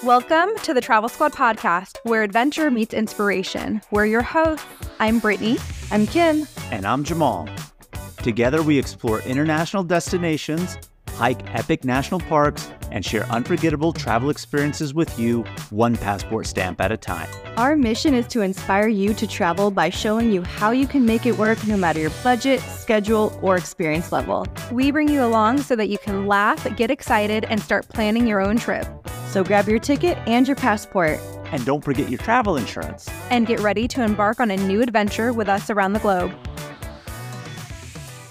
Welcome to the Travel Squad podcast, where adventure meets inspiration. We're your hosts. I'm Brittany. I'm Kim. And I'm Jamal. Together we explore international destinations, hike epic national parks, and share unforgettable travel experiences with you, one passport stamp at a time. Our mission is to inspire you to travel by showing you how you can make it work no matter your budget, schedule, or experience level. We bring you along so that you can laugh, get excited, and start planning your own trip. So grab your ticket and your passport. And don't forget your travel insurance. And get ready to embark on a new adventure with us around the globe.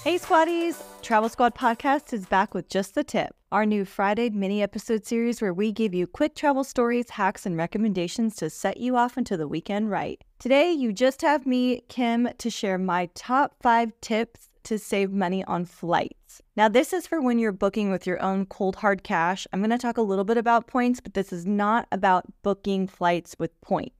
Hey Squaddies! Travel Squad Podcast is back with Just the Tip, our new Friday mini episode series where we give you quick travel stories, hacks, and recommendations to set you off into the weekend right. Today, you just have me, Kim, to share my top 5 tips to save money on flights. Now, this is for when you're booking with your own cold hard cash. I'm going to talk a little bit about points, but this is not about booking flights with points.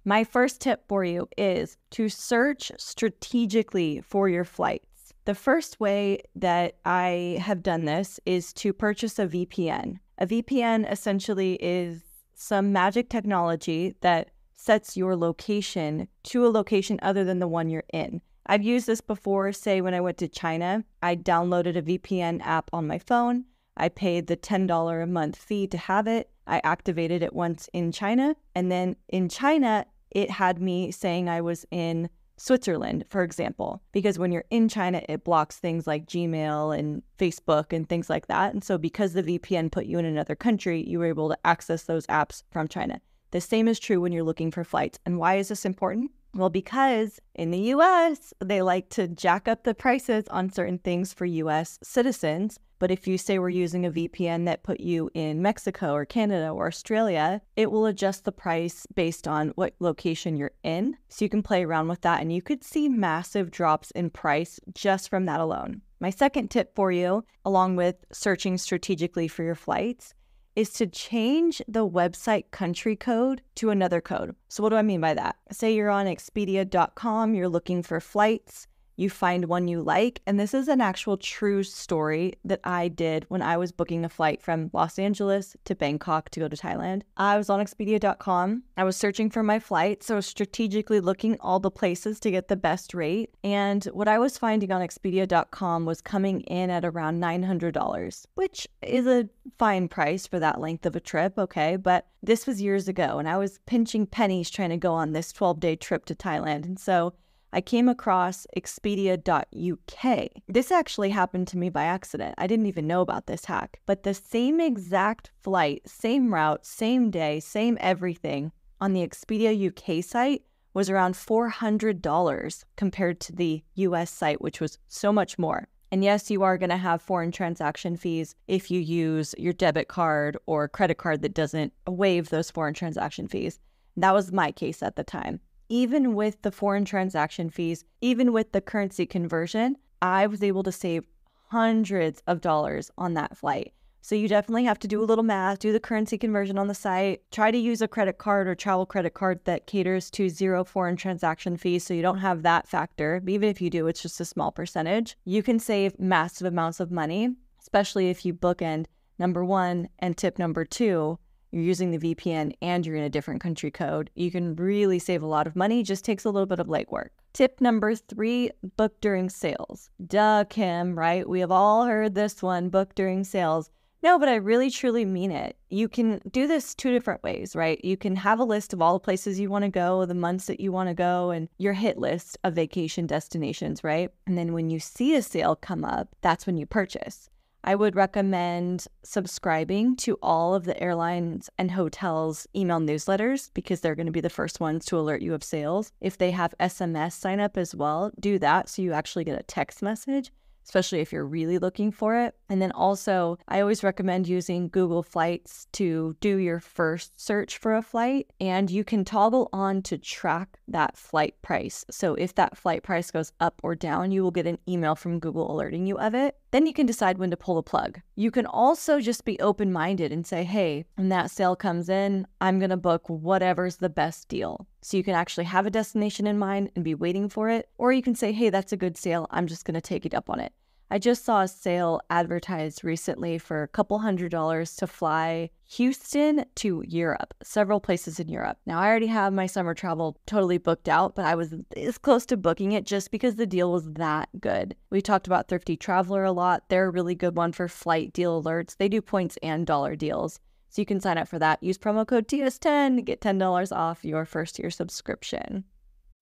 My first tip for you is to search strategically for your flights. The first way that I have done this is to purchase a VPN. A VPN essentially is some magic technology that sets your location to a location other than the one you're in. I've used this before, say when I went to China. I downloaded a VPN app on my phone. I paid the $10 a month fee to have it. I activated it once in China. And then in China, it had me saying I was in Switzerland, for example, because when you're in China, it blocks things like Gmail and Facebook and things like that. And so because the VPN put you in another country, you were able to access those apps from China. The same is true when you're looking for flights. And why is this important? Well, because in the US, they like to jack up the prices on certain things for US citizens. But if you say we're using a VPN that put you in Mexico or Canada or Australia, it will adjust the price based on what location you're in. So you can play around with that and you could see massive drops in price just from that alone. My second tip for you, along with searching strategically for your flights, is to change the website country code to another code. So what do I mean by that? Say you're on Expedia.com, you're looking for flights, you find one you like, and this is an actual true story that I did when I was booking a flight from Los Angeles to Bangkok to go to Thailand. I was on Expedia.com. I was searching for my flight, so strategically looking all the places to get the best rate. And what I was finding on Expedia.com was coming in at around $900, which is a fine price for that length of a trip, okay? But this was years ago, and I was pinching pennies trying to go on this 12-day trip to Thailand. And so I came across Expedia.uk. This actually happened to me by accident. I didn't even know about this hack. But the same exact flight, same route, same day, same everything on the Expedia UK site was around $400 compared to the US site, which was so much more. And yes, you are going to have foreign transaction fees if you use your debit card or credit card that doesn't waive those foreign transaction fees. That was my case at the time. Even with the foreign transaction fees, even with the currency conversion, I was able to save hundreds of dollars on that flight. So you definitely have to do a little math, do the currency conversion on the site, try to use a credit card or travel credit card that caters to 0 foreign transaction fees so you don't have that factor. Even if you do, it's just a small percentage. You can save massive amounts of money, especially if you bookend number 1 and tip number 2. You're using the VPN and you're in a different country code. You can really save a lot of money. Just takes a little bit of legwork. Tip number 3, book during sales. Duh, Kim, right? We have all heard this one, book during sales. No, but I really truly mean it. You can do this 2 different ways, right? You can have a list of all the places you want to go, the months that you want to go, and your hit list of vacation destinations, right? And then when you see a sale come up, that's when you purchase. I would recommend subscribing to all of the airlines and hotels' email newsletters because they're going to be the first ones to alert you of sales. If they have SMS sign up as well, do that so you actually get a text message, especially if you're really looking for it. And then also, I always recommend using Google Flights to do your first search for a flight, and you can toggle on to track that flight price. So if that flight price goes up or down, you will get an email from Google alerting you of it. Then you can decide when to pull the plug. You can also just be open-minded and say, hey, when that sale comes in, I'm going to book whatever's the best deal. So you can actually have a destination in mind and be waiting for it. Or you can say, hey, that's a good sale. I'm just going to take it up on it. I just saw a sale advertised recently for a couple $100s to fly Houston to Europe, several places in Europe. Now, I already have my summer travel totally booked out, but I was this close to booking it just because the deal was that good. We talked about Thrifty Traveler a lot. They're a really good one for flight deal alerts. They do points and dollar deals. So you can sign up for that. Use promo code TS10 to get $10 off your first year subscription.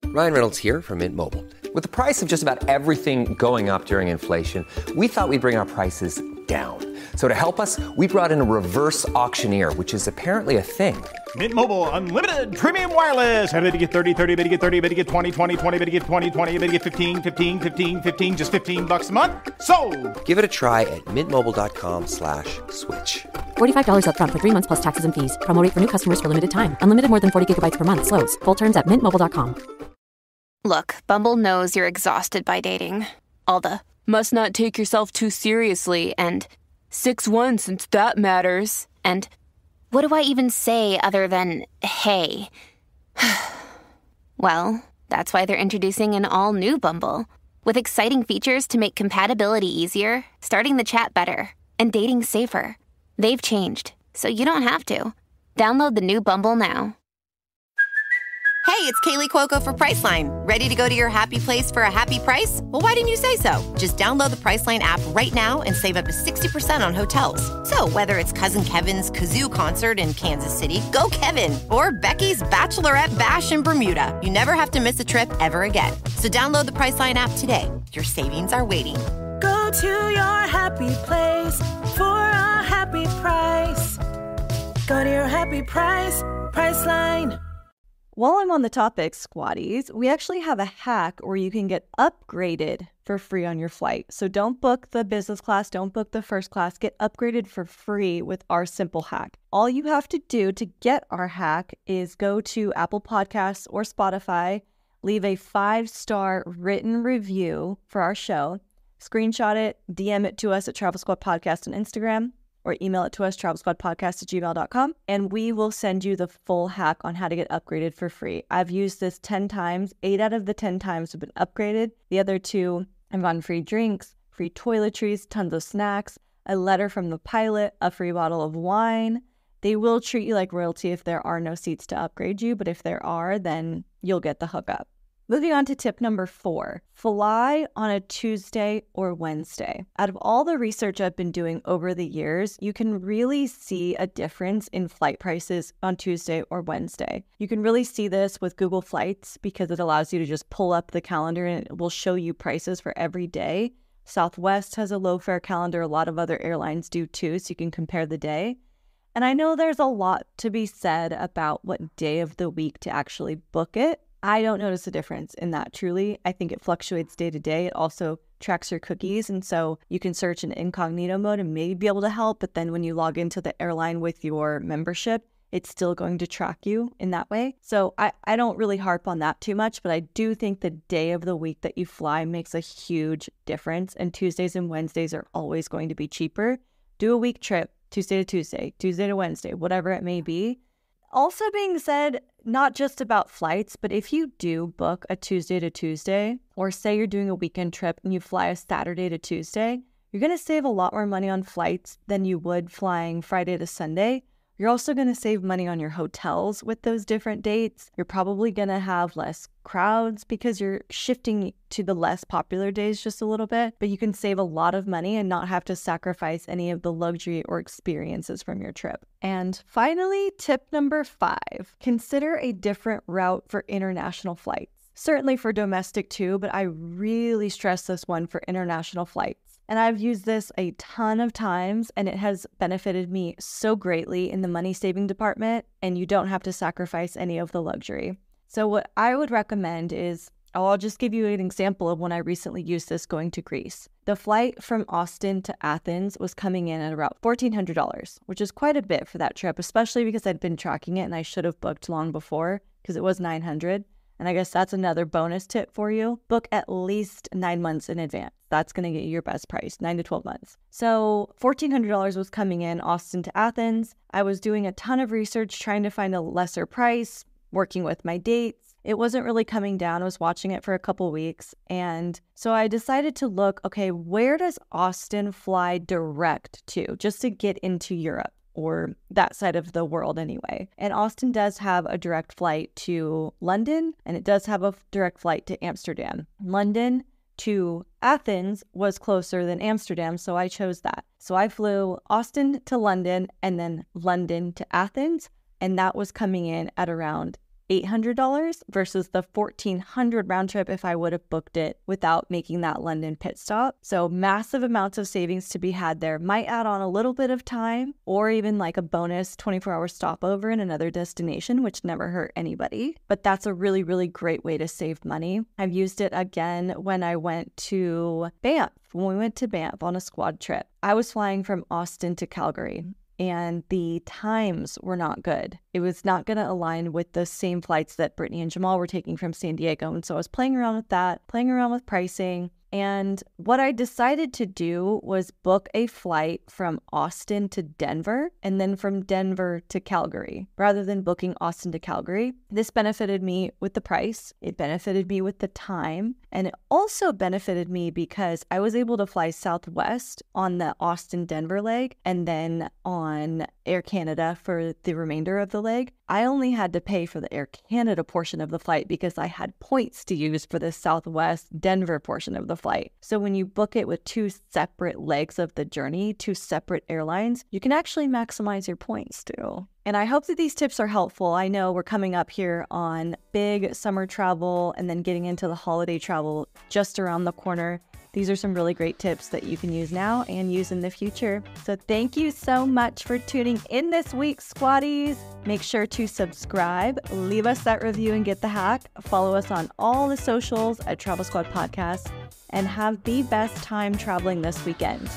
Ryan Reynolds here from Mint Mobile. With the price of just about everything going up during inflation, we thought we'd bring our prices down. So to help us, we brought in a reverse auctioneer, which is apparently a thing. Mint Mobile Unlimited Premium Wireless. How to get 30, 30, bit to get 30, bit to get 20, 20, 20, bit to get 20, 20, bit to get 15, 15, 15, 15, just $15 a month? Sold! Give it a try at mintmobile.com/switch. $45 up front for 3 months plus taxes and fees. Promo rate for new customers for limited time. Unlimited more than 40 gigabytes per month. Slows full terms at mintmobile.com. Look, Bumble knows you're exhausted by dating. All the must not take yourself too seriously and 6'1" since that matters. And what do I even say other than hey? Well, that's why they're introducing an all-new Bumble with exciting features to make compatibility easier, starting the chat better, and dating safer. They've changed, so you don't have to. Download the new Bumble now. Hey, it's Kaylee Cuoco for Priceline. Ready to go to your happy place for a happy price? Well, why didn't you say so? Just download the Priceline app right now and save up to 60% on hotels. So whether it's Cousin Kevin's Kazoo Concert in Kansas City, go Kevin, or Becky's Bachelorette Bash in Bermuda, you never have to miss a trip ever again. So download the Priceline app today. Your savings are waiting. Go to your happy place for a happy price. Go to your happy price, Priceline. While I'm on the topic, squatties, we actually have a hack where you can get upgraded for free on your flight. So don't book the business class, don't book the first class, get upgraded for free with our simple hack. All you have to do to get our hack is go to Apple Podcasts or Spotify, leave a 5-star written review for our show, screenshot it, DM it to us at Travel Squad Podcast on Instagram, or email it to us, travelsquadpodcast@gmail.com, and we will send you the full hack on how to get upgraded for free. I've used this 10 times. 8 out of the 10 times have been upgraded. The other 2, I've gotten free drinks, free toiletries, tons of snacks, a letter from the pilot, a free bottle of wine. They will treat you like royalty if there are no seats to upgrade you, but if there are, then you'll get the hookup. Moving on to tip number 4, fly on a Tuesday or Wednesday. Out of all the research I've been doing over the years, you can really see a difference in flight prices on Tuesday or Wednesday. You can really see this with Google Flights because it allows you to just pull up the calendar and it will show you prices for every day. Southwest has a low fare calendar. A lot of other airlines do too, so you can compare the day. And I know there's a lot to be said about what day of the week to actually book it. I don't notice a difference in that, truly. I think it fluctuates day to day. It also tracks your cookies, and so you can search in incognito mode and maybe be able to help, but then when you log into the airline with your membership, it's still going to track you in that way. So I don't really harp on that too much, but I do think the day of the week that you fly makes a huge difference, and Tuesdays and Wednesdays are always going to be cheaper. Do a week trip, Tuesday to Tuesday, Tuesday to Wednesday, whatever it may be. Also being said, not just about flights, but if you do book a Tuesday to Tuesday, or say you're doing a weekend trip and you fly a Saturday to Tuesday, you're going to save a lot more money on flights than you would flying Friday to Sunday. You're also going to save money on your hotels with those different dates. You're probably going to have less crowds because you're shifting to the less popular days just a little bit, but you can save a lot of money and not have to sacrifice any of the luxury or experiences from your trip. And finally, tip number 5, consider a different route for international flights. Certainly for domestic too, but I really stress this one for international flights. And I've used this a ton of times, and it has benefited me so greatly in the money saving department, and you don't have to sacrifice any of the luxury. So what I would recommend is, I'll just give you an example of when I recently used this going to Greece. The flight from Austin to Athens was coming in at about $1,400, which is quite a bit for that trip, especially because I'd been tracking it and I should have booked long before because it was $900. And I guess that's another bonus tip for you. Book at least 9 months in advance. That's going to get you your best price, 9 to 12 months. So $1,400 was coming in Austin to Athens. I was doing a ton of research trying to find a lesser price, working with my dates. it wasn't really coming down. I was watching it for a couple weeks. And so I decided to look, okay, where does Austin fly direct to just to get into Europe, or that side of the world anyway? And Austin does have a direct flight to London, and it does have a direct flight to Amsterdam. London to Athens was closer than Amsterdam, so I chose that. So I flew Austin to London and then London to Athens, and that was coming in at around $800 versus the $1,400 round trip if I would have booked it without making that London pit stop. So massive amounts of savings to be had there. Might add on a little bit of time or even like a bonus 24-hour stopover in another destination, which never hurt anybody. But that's a really, really great way to save money. I've used it again when I went to Banff. When we went to Banff on a squad trip, I was flying from Austin to Calgary, and the times were not good. It was not going to align with the same flights that Brittany and Jamal were taking from San Diego. And so I was playing around with that, playing around with pricing. And what I decided to do was book a flight from Austin to Denver and then from Denver to Calgary rather than booking Austin to Calgary. This benefited me with the price. It benefited me with the time. And it also benefited me because I was able to fly Southwest on the Austin-Denver leg and then on Air Canada for the remainder of the leg. I only had to pay for the Air Canada portion of the flight because I had points to use for the Southwest Denver portion of the flight. So when you book it with two separate legs of the journey, two separate airlines, you can actually maximize your points too. And I hope that these tips are helpful. I know we're coming up here on big summer travel and then getting into the holiday travel just around the corner. These are some really great tips that you can use now and use in the future. So thank you so much for tuning in this week, Squatties. Make sure to subscribe, leave us that review and get the hack. Follow us on all the socials at Travel Squad Podcast, and have the best time traveling this weekend.